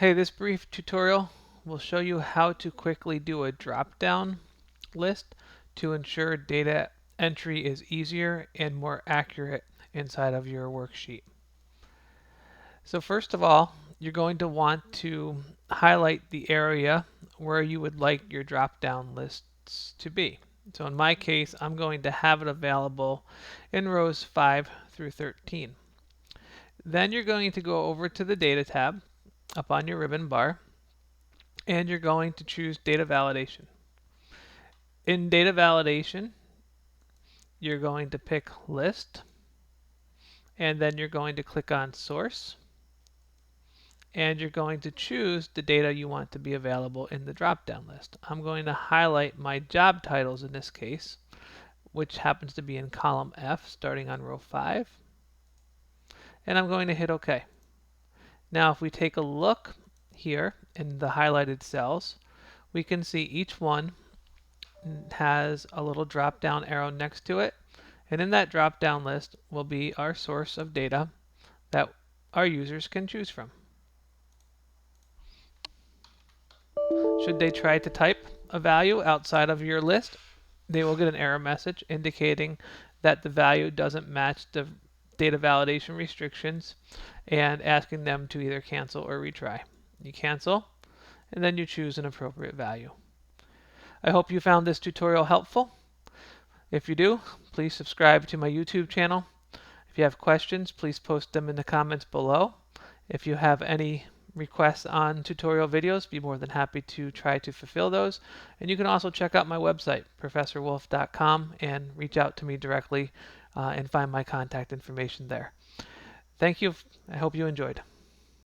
Hey, this brief tutorial will show you how to quickly do a drop-down list to ensure data entry is easier and more accurate inside of your worksheet. So first of all, you're going to want to highlight the area where you would like your drop-down lists to be. So in my case, I'm going to have it available in rows 5 through 13. Then you're going to go over to the Data tab up on your ribbon bar, and you're going to choose Data Validation. In Data Validation, you're going to pick List, and then you're going to click on Source, and you're going to choose the data you want to be available in the drop-down list. I'm going to highlight my job titles in this case, which happens to be in column F starting on row 5, and I'm going to hit OK. Now if we take a look here in the highlighted cells, we can see each one has a little drop down arrow next to it, and in that drop down list will be our source of data that our users can choose from. Should they try to type a value outside of your list, they will get an error message indicating that the value doesn't match the data validation restrictions and asking them to either cancel or retry. You cancel, and then you choose an appropriate value. I hope you found this tutorial helpful. If you do, please subscribe to my YouTube channel. If you have questions, please post them in the comments below. If you have any requests on tutorial videos, be more than happy to try to fulfill those. And you can also check out my website, professorwolfe.com, and reach out to me directly and find my contact information there. Thank you. I hope you enjoyed.